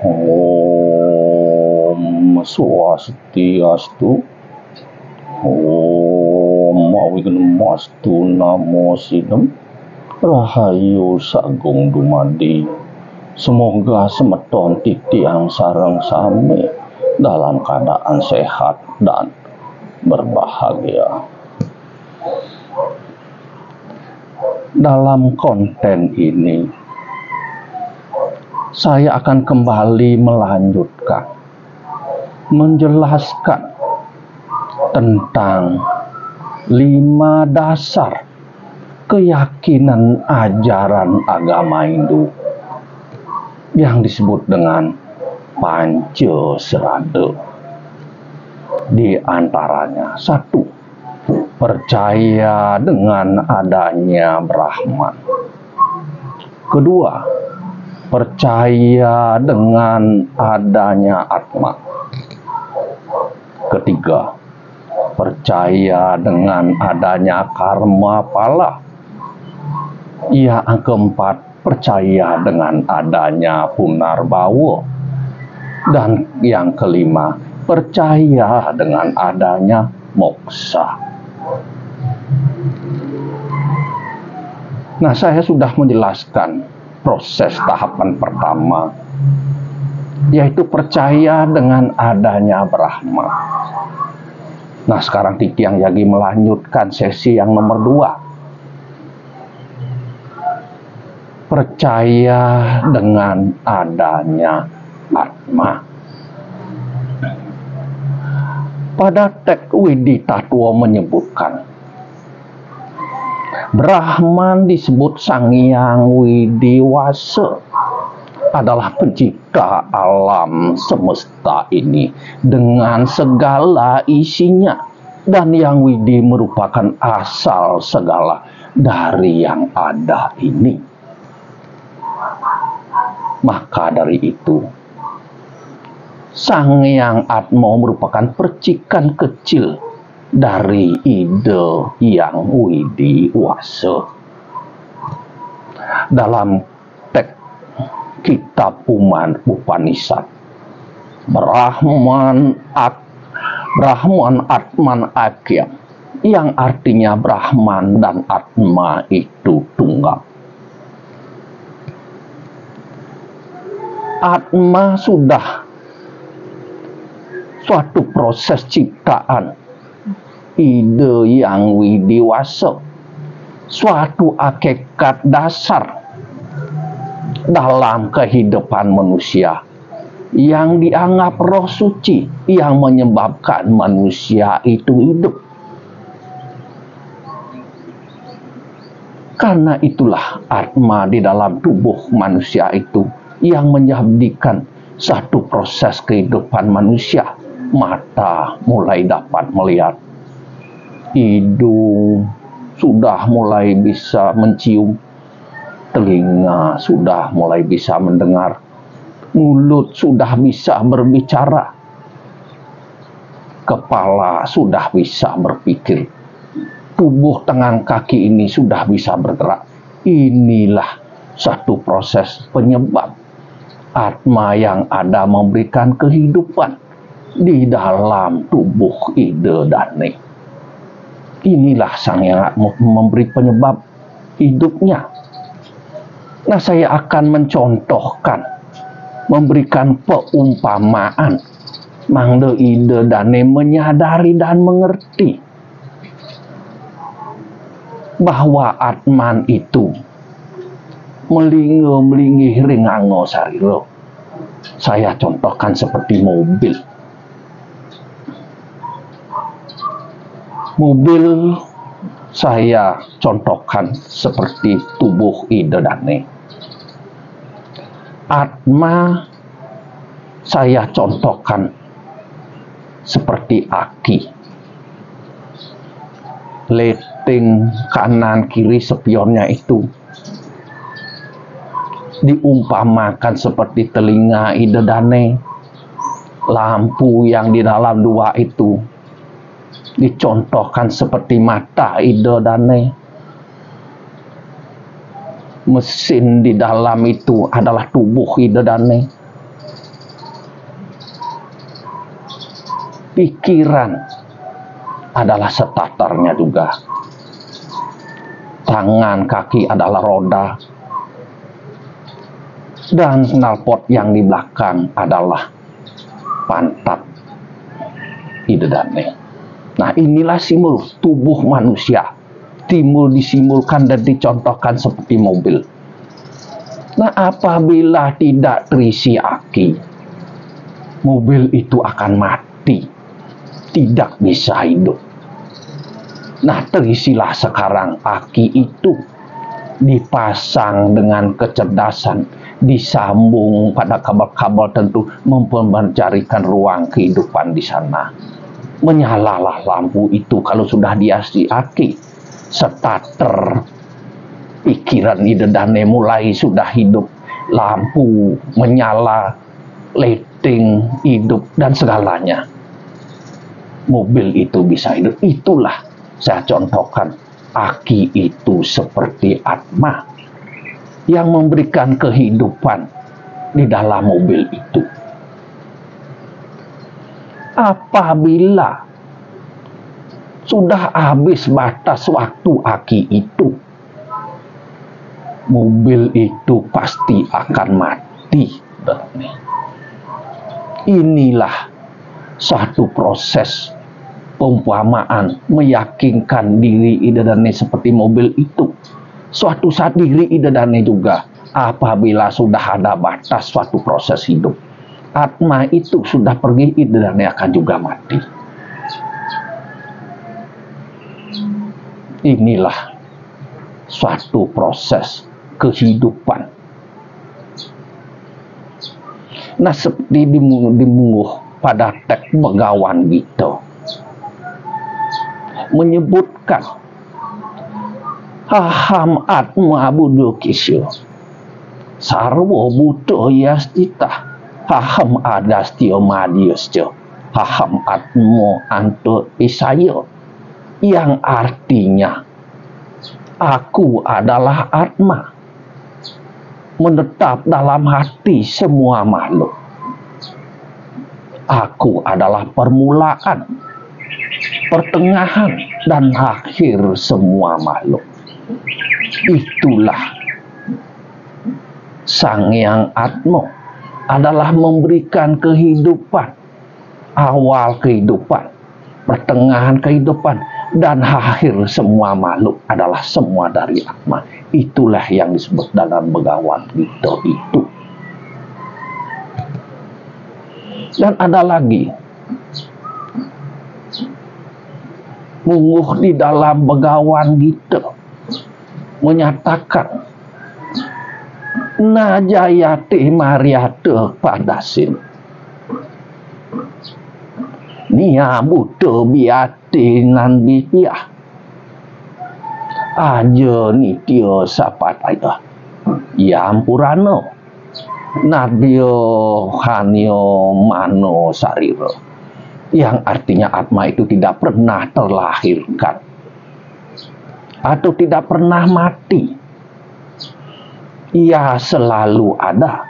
Om Swastiastu. Om Awigamastu Namo Sidem. Rahayu Sagung Dumadi. Semoga semeton titiang sareng sami dalam keadaan sehat dan berbahagia. Dalam konten ini, saya akan kembali melanjutkan, menjelaskan tentang 5 dasar keyakinan ajaran agama Hindu yang disebut dengan Pancasrada. Di antaranya, 1. Percaya dengan adanya Brahman. 2. Percaya dengan adanya Atma. 3. Percaya dengan adanya karma pala. Yang 4. Percaya dengan adanya punarbawa. Dan yang 5. Percaya dengan adanya moksa. Nah, saya sudah menjelaskan proses tahapan pertama, yaitu percaya dengan adanya Brahma. Nah, sekarang Titiang Yagi melanjutkan sesi yang nomor 2. Percaya dengan adanya Atma. Pada teks Widita Tua menyebutkan, Brahman disebut Sang Hyang Widiwasa adalah pencipta alam semesta ini dengan segala isinya, dan Yang Widi merupakan asal segala dari yang ada ini. Maka dari itu, Sang Hyang Atma merupakan percikan kecil dari ide Yang Widiwasa. Dalam teks kitab Upanishad, Brahman Atman Akya, yang artinya Brahman dan Atma itu tunggal. Atma sudah suatu proses ciptaan ide Yang Widiwasa, suatu hakikat dasar dalam kehidupan manusia yang dianggap roh suci yang menyebabkan manusia itu hidup. Karena itulah Atma di dalam tubuh manusia itu yang menjadikan satu proses kehidupan manusia. Mata mulai dapat melihat, hidung sudah mulai bisa mencium, telinga sudah mulai bisa mendengar, mulut sudah bisa berbicara, kepala sudah bisa berpikir, tubuh tangan kaki ini sudah bisa bergerak. Inilah satu proses penyebab Atma yang ada memberikan kehidupan di dalam tubuh ide dane. Inilah Sang Hyang memberi penyebab hidupnya. Nah, saya akan mencontohkan, memberikan peumpamaan mangde ide dane menyadari dan mengerti bahwa Atman itu melingi ringango sariro. Saya contohkan seperti mobil. Mobil saya contohkan seperti tubuh ide dane. Atma saya contohkan seperti aki. Leting kanan kiri spionnya itu diumpamakan seperti telinga ide dane. Lampu yang di dalam 2 itu dicontohkan seperti mata ide dane. Mesin di dalam itu adalah tubuh idedane. Pikiran adalah starternya juga. Tangan, kaki adalah roda. Dan knalpot yang di belakang adalah pantat idedane. Nah, inilah simbol tubuh manusia. Disimbolkan dan dicontohkan seperti mobil. Nah, apabila tidak terisi aki, mobil itu akan mati, tidak bisa hidup. Nah, terisilah sekarang aki itu, dipasang dengan kecerdasan, disambung pada kabel-kabel tentu, mencarikan ruang kehidupan di sana. Menyalalah lampu itu kalau sudah diisi aki. Starter pikiran idedane mulai sudah hidup, lampu menyala, lighting hidup, dan segalanya. Mobil itu bisa hidup. Itulah saya contohkan, aki itu seperti Atma yang memberikan kehidupan di dalam mobil itu. Apabila sudah habis batas waktu aki itu, mobil itu pasti akan mati. Inilah satu proses perumpamaan meyakinkan diri idedane seperti mobil itu. Suatu saat diri idedane juga, apabila sudah ada batas suatu proses hidup, Atma itu sudah pergi, idedane akan juga mati. Inilah suatu proses kehidupan. Nah, seperti dimunguh pada teks Begawan gitu, menyebutkan haham Atma budo kisyo sarwo buto yastita haham adastio madiosjo haham Atmo anto isayo, yang artinya aku adalah Atma, menetap dalam hati semua makhluk. Aku adalah permulaan, pertengahan, dan akhir semua makhluk. Itulah Sang Yang Atmo, adalah memberikan kehidupan, awal kehidupan, pertengahan kehidupan, dan akhir semua makhluk adalah semua dari Atma. Itulah yang disebut dalam Begawan Gita itu. Dan ada lagi, munguh di dalam Begawan Gita menyatakan najayate mariate padasin Nia buto biate nan bipia aja nityo sapataya yampurano nabyo hanyo mano sariro, yang artinya Atma itu tidak pernah terlahirkan atau tidak pernah mati. Ia selalu ada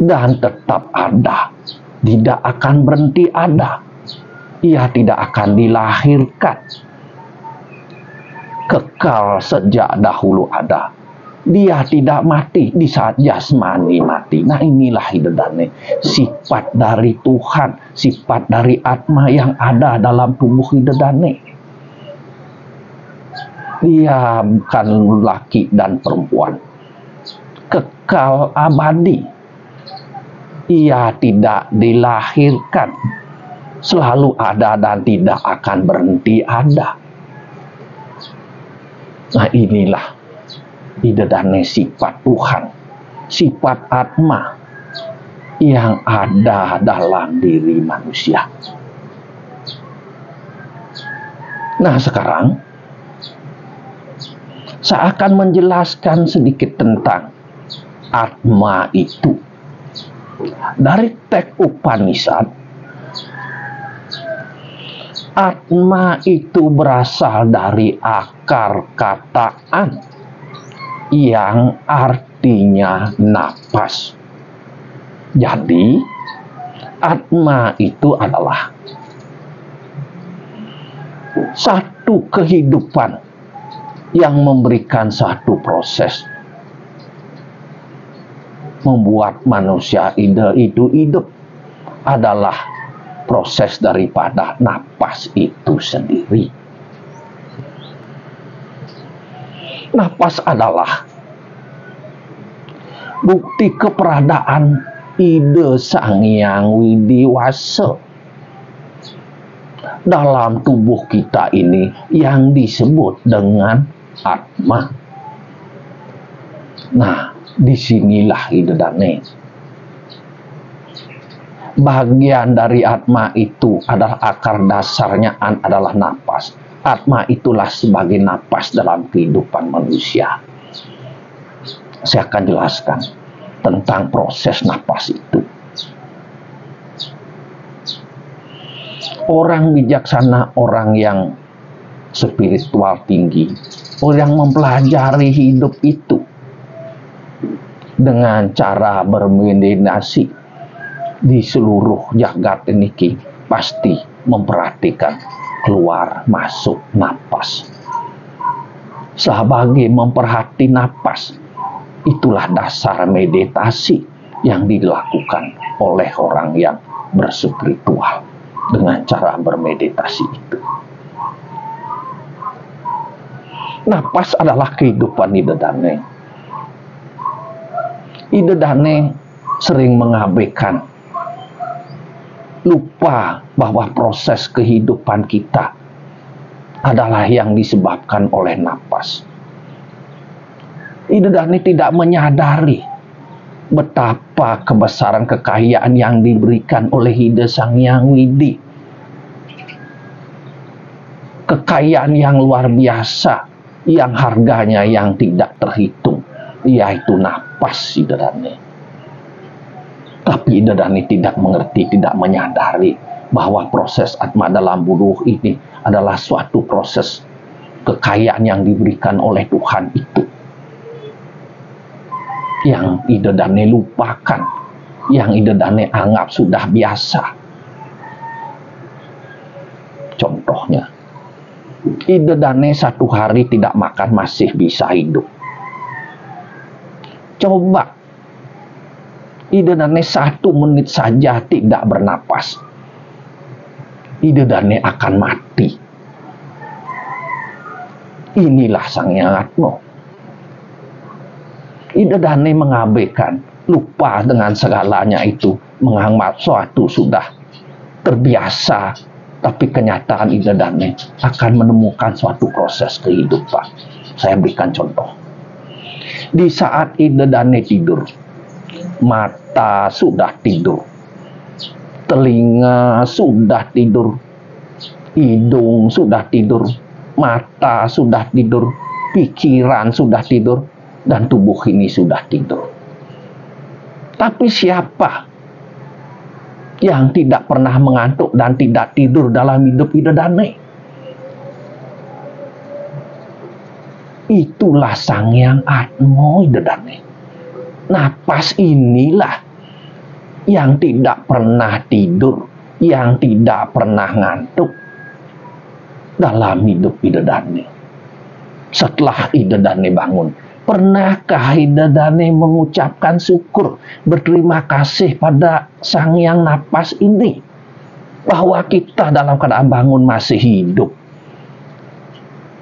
dan tetap ada, tidak akan berhenti ada. Ia tidak akan dilahirkan, kekal sejak dahulu ada. Dia tidak mati di saat jasmani mati. Nah, inilah hidedane, sifat dari Tuhan, sifat dari Atma yang ada dalam tubuh hidedane. Dia bukan laki dan perempuan, kekal abadi. Ia tidak dilahirkan, selalu ada dan tidak akan berhenti ada. Nah, inilah hidedane sifat Tuhan, sifat Atma yang ada dalam diri manusia. Nah, sekarang saya akan menjelaskan sedikit tentang Atma itu. Dari teks Upanishad, Atma itu berasal dari akar kata an yang artinya napas. Jadi, atma itu adalah satu kehidupan yang memberikan satu proses membuat manusia itu hidup, adalah proses daripada napas itu sendiri. Napas adalah bukti keberadaan ide Sang Hyang Widiwasa dalam tubuh kita ini yang disebut dengan atma. Nah, disinilah ide dane. Bagian dari atma itu adalah akar dasarnya adalah napas. Atma itulah sebagai napas dalam kehidupan manusia. Saya akan jelaskan tentang proses napas itu. Orang bijaksana, orang yang spiritual tinggi, orang yang mempelajari hidup itu dengan cara bermeditasi di seluruh jagat ini, pasti memperhatikan keluar masuk napas. Sebagai memperhati napas, itulah dasar meditasi yang dilakukan oleh orang yang berspiritual dengan cara bermeditasi itu. Napas adalah kehidupan ide dane. Ide dane sering mengabaikan, lupa bahwa proses kehidupan kita adalah yang disebabkan oleh napas. Ide dane tidak menyadari betapa kebesaran kekayaan yang diberikan oleh ide Sang Hyang Widi. Kekayaan yang luar biasa, yang harganya yang tidak terhitung, yaitu napas ide dane. Tapi ide dane tidak mengerti, tidak menyadari bahwa proses atma dalam buruh ini adalah suatu proses kekayaan yang diberikan oleh Tuhan itu, yang ide dane lupakan, yang ide dane anggap sudah biasa. Contohnya, ide dane satu hari tidak makan masih bisa hidup. Coba ide dane 1 menit saja tidak bernapas, ide dane akan mati. Inilah Sang Hyang Atma. Ide dane mengabaikan, lupa dengan segalanya itu, menganggap suatu sudah terbiasa. Tapi kenyataan ide dane akan menemukan suatu proses kehidupan. Saya berikan contoh. Di saat ide dane tidur, mata sudah tidur, telinga sudah tidur, hidung sudah tidur, mata sudah tidur, pikiran sudah tidur, dan tubuh ini sudah tidur. Tapi siapa yang tidak pernah mengantuk dan tidak tidur dalam hidup ide dane? Itulah Sang Hyang Atma ide dane. Napas inilah yang tidak pernah tidur, yang tidak pernah ngantuk dalam hidup ide dane. Setelah ide dane bangun, pernahkah ide dane mengucapkan syukur, berterima kasih pada Sang Hyang Napas ini, bahwa kita dalam keadaan bangun masih hidup?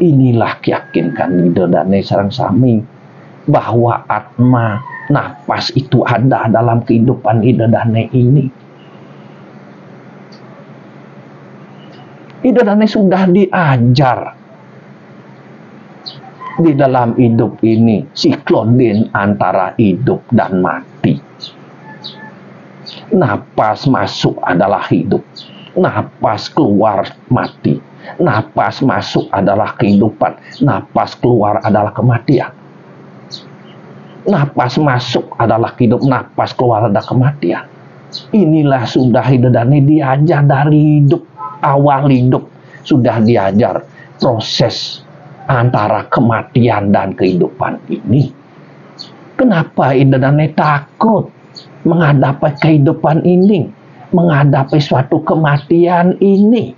Inilah yakinkan ide dane sareng sami bahwa atma napas itu ada dalam kehidupan ide dane ini. Ide dane sudah diajar di dalam hidup ini siklonin antara hidup dan mati. Napas masuk adalah hidup, napas keluar mati. Napas masuk adalah kehidupan, napas keluar adalah kematian. Napas masuk adalah hidup, napas keluar adalah kematian. Inilah sudah ide dane diajar dari hidup, awal hidup, sudah diajar proses antara kematian dan kehidupan ini. Kenapa Idadane takut menghadapi kehidupan ini, menghadapi suatu kematian ini?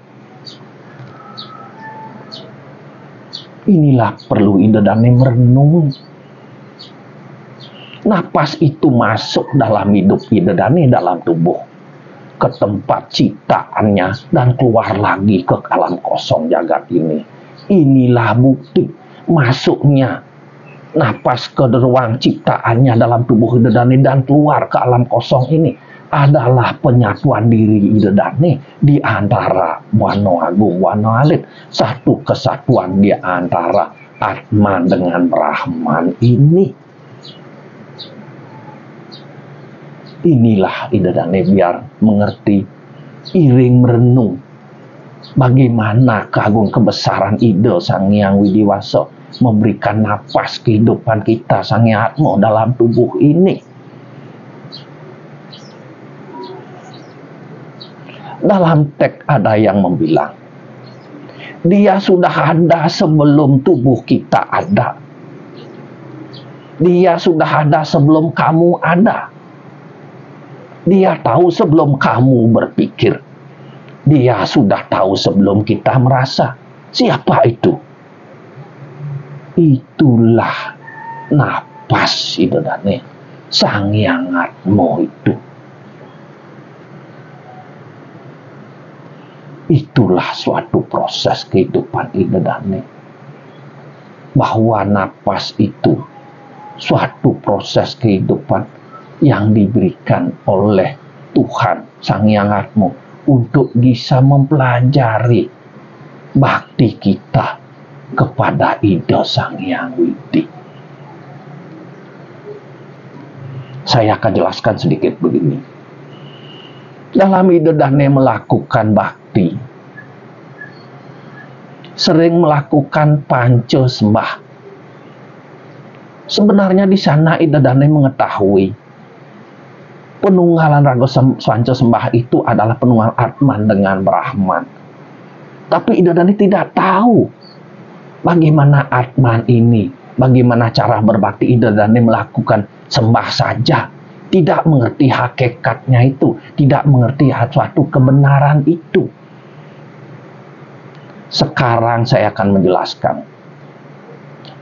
Inilah perlu Idadane merenung. Napas itu masuk dalam hidup Idadane, dalam tubuh, ke tempat ciptaannya dan keluar lagi ke alam kosong jagat ini. Inilah bukti masuknya napas ke ruang ciptaannya dalam tubuh Idadane dan keluar ke alam kosong ini adalah penyatuan diri Idadane di antara Wano Agung, Wano Alit. Satu kesatuan di antara Atma dengan Brahman ini. Inilah Idadane biar mengerti, iring merenung bagaimana keagung kebesaran Ida Sang Hyang Widiwasa memberikan napas kehidupan kita Sang Hyang Atma dalam tubuh ini. Dalam teks ada yang membilang, Dia sudah ada sebelum tubuh kita ada. Dia sudah ada sebelum kamu ada. Dia tahu sebelum kamu berpikir. Dia sudah tahu sebelum kita merasa. Siapa itu? Itulah napas Idadane, Sang Hyang Atma itu. Itulah suatu proses kehidupan Idadane. Bahwa napas itu suatu proses kehidupan yang diberikan oleh Tuhan Sang Hyang Atma untuk bisa mempelajari bakti kita kepada Ida Sang Hyang Widi. Saya akan jelaskan sedikit begini. Dalam Idadane melakukan bakti, sering melakukan panca sembah. Sebenarnya di sana Idadane mengetahui penunggalan raga panca sembah itu adalah penunggalan Atman dengan Brahman. Tapi Idadane tidak tahu bagaimana Atman ini, bagaimana cara berbakti. Idadane melakukan sembah saja, tidak mengerti hakikatnya itu, tidak mengerti suatu kebenaran itu. Sekarang saya akan menjelaskan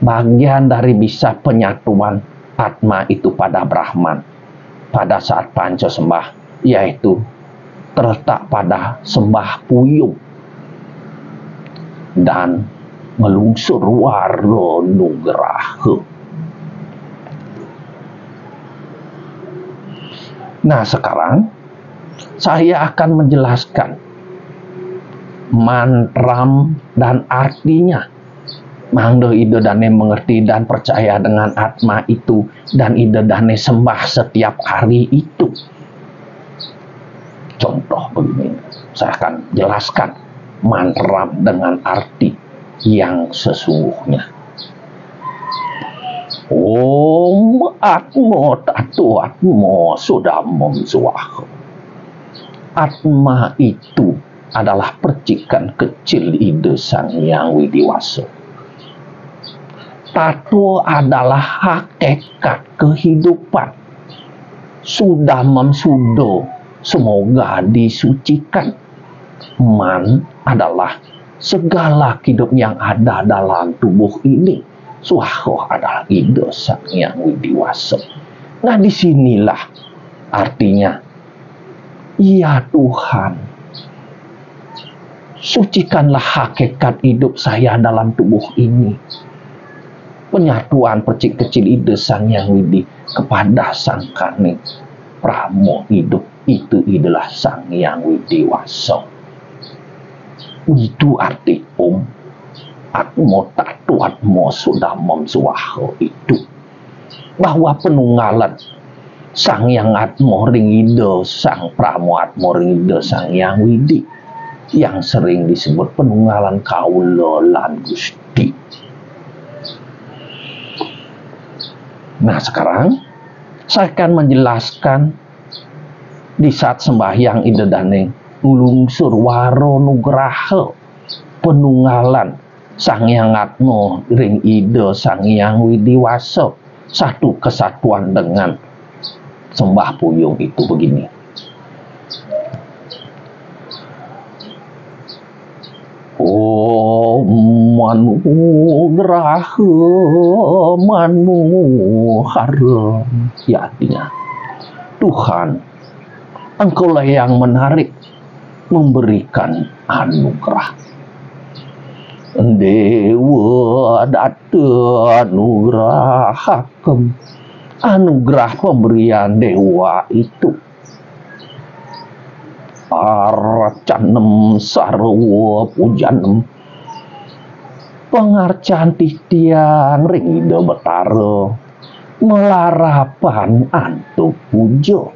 bagian dari bisa penyatuan Atma itu pada Brahman pada saat panca sembah, yaitu terletak pada sembah puyung dan ngelungsur waro nugraha. Nah, sekarang saya akan menjelaskan mantram dan artinya. Mangdo Idadane mengerti dan percaya dengan Atma itu, dan Idadane sembah setiap hari itu. Contoh begini, saya akan jelaskan mantram dengan arti yang sesungguhnya. Om Atma Tatu Atma Sudamam Swaha. Atma itu adalah percikan kecil Ida Sang Hyang Widiwasa. Tattwa adalah hakikat kehidupan. Sudamam sudo, semoga disucikan. Man adalah segala hidup yang ada dalam tubuh ini. Swaha adalah Ida Sang Hyang Widiwasa. Nah, disinilah artinya, ya Tuhan, sucikanlah hakikat hidup saya dalam tubuh ini. Penyatuan percik kecil Ida Sang Hyang Widi kepada Sang Kane Pramo hidup itu adalah Sang Hyang Widiwasa. Itu arti Om Atma Tatu Atma Sudamam Swaha itu. Bahwa penunggalan Sang Hyang Atma ring Ida Sang Pramo Atma ring Ida Sang Hyang Widi yang sering disebut penunggalan kaula lan Gusti. Nah, sekarang saya akan menjelaskan di saat sembahyang Idadane ngulungsur waro nugraha penunggalan Sang Hyang Atma ring Ida Sang Hyang Widiwasa, satu kesatuan dengan Sembah Puyung itu begini. Om Manugraha Manuhara. Ya, artinya Tuhan, Engkaulah yang menarik, memberikan anugerah. Dewa Data Anugrahakem, anugerah pemberian dewa itu. Arcanem sarwa pujanem, pengarcan titiang ring Ida Betara, melarapan antuk pujo.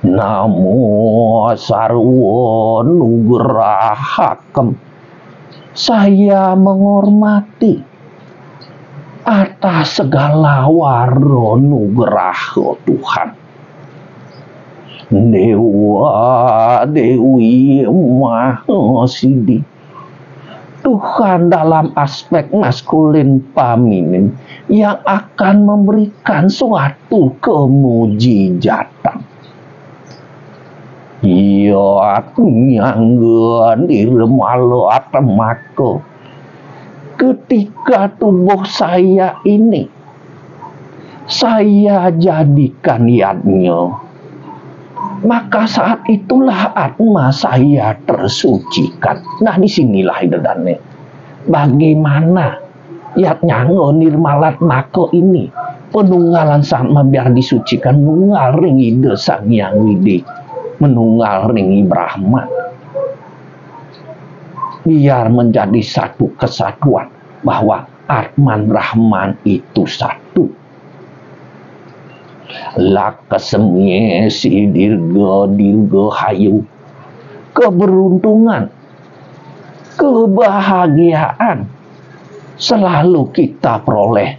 Namo sarwa nugrahakem, saya menghormati atas segala waro nugraha Tuhan. Dewa Dewi Mahasidi, Tuhan dalam aspek maskulin feminin yang akan memberikan suatu kemujizatan. Iya, nyanggeun diremalo atemako. Ketika tubuh saya ini saya jadikan yadnya, maka saat itulah atma saya tersucikan. Nah, disinilah idedane. Bagaimana yat nyango nirmalat mako ini penunggalan sama biar disucikan nunggal ring Ida Sang Hyang Widi, menunggal ring Brahma, biar menjadi satu kesatuan bahwa Atman Brahman itu satu. Lakasemye si dirga hayu, keberuntungan, kebahagiaan selalu kita peroleh,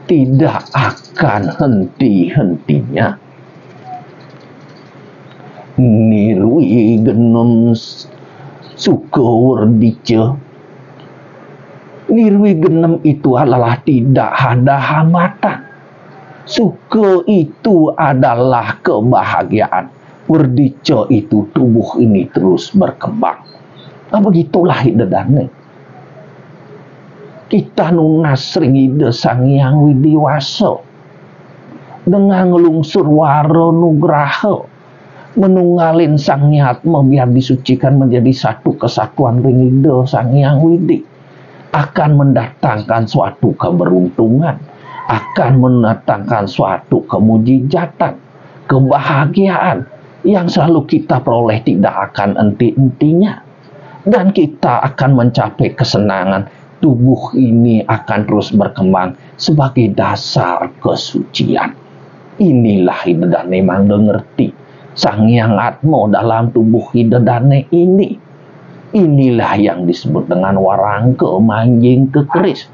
tidak akan henti-hentinya. Nirwi genom sukawardica, nirwi genom itu adalah tidak ada hambatan. Suka itu adalah kebahagiaan. Wardica itu tubuh ini terus berkembang. Nah, begitulah idedane. Kita nunas ring Ida Sang Hyang Widiwasa dengan ngelungsur waro nugraha, menunggalin Sang Hyatma biar disucikan menjadi satu kesatuan ring Ida Sang Hyang Widi, akan mendatangkan suatu keberuntungan, akan mendatangkan suatu kemujizatan, kebahagiaan yang selalu kita peroleh tidak akan henti-hentinya, dan kita akan mencapai kesenangan. Tubuh ini akan terus berkembang sebagai dasar kesucian. Inilah idedane mangga ngerti Sang Hyang Atma dalam tubuh idedane ini. Inilah yang disebut dengan warangke manjing ke keris,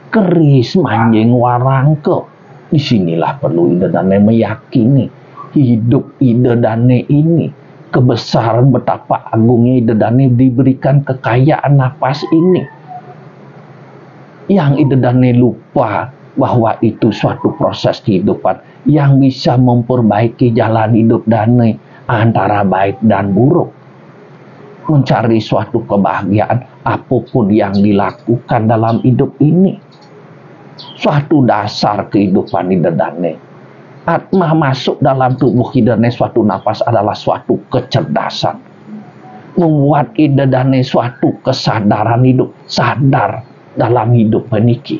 keris manjing warangke. Disinilah perlu idedane meyakini hidup idedane ini, kebesaran betapa agungnya idedane diberikan kekayaan nafas ini, yang idedane lupa bahwa itu suatu proses kehidupan yang bisa memperbaiki jalan hidup dane antara baik dan buruk, mencari suatu kebahagiaan apapun yang dilakukan dalam hidup ini. Suatu dasar kehidupan idedane, atma masuk dalam tubuh idedane suatu nafas adalah suatu kecerdasan, membuat idedane suatu kesadaran hidup, sadar dalam hidup meniki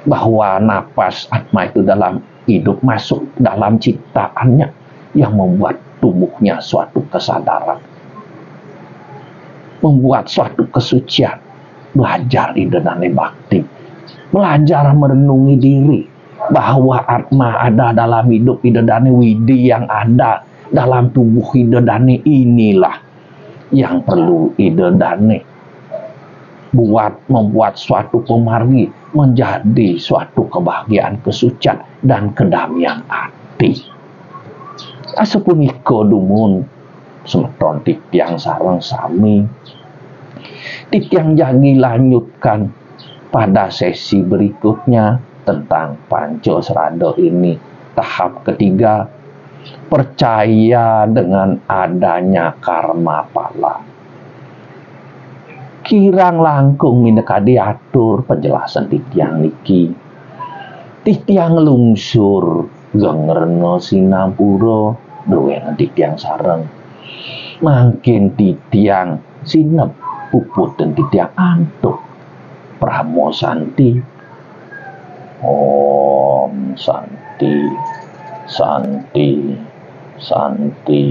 bahwa nafas atma itu dalam hidup masuk dalam ciptaannya yang membuat tubuhnya suatu kesadaran, membuat suatu kesucian. Belajar idedane bakti, belajar merenungi diri bahwa atma ada dalam hidup idedane widi yang ada dalam tubuh idedane. Inilah yang perlu idedane membuat suatu pemargi menjadi suatu kebahagiaan, kesucian, dan kedamaian hati. Asapuniko dumun semeton titiang sareng sami. Titiang Jagi lanjutkan pada sesi berikutnya tentang Panco Srado ini. Tahap ketiga, percaya dengan adanya karma pala. Kirang langkung mineka diatur penjelasan titiang niki. Titiang lungsur gengerno sinampura duwe titiang sareng. Mangkin titiang sinep puput dan titiang antuk. Pramo Santi. Om Santi, Santi, Santi.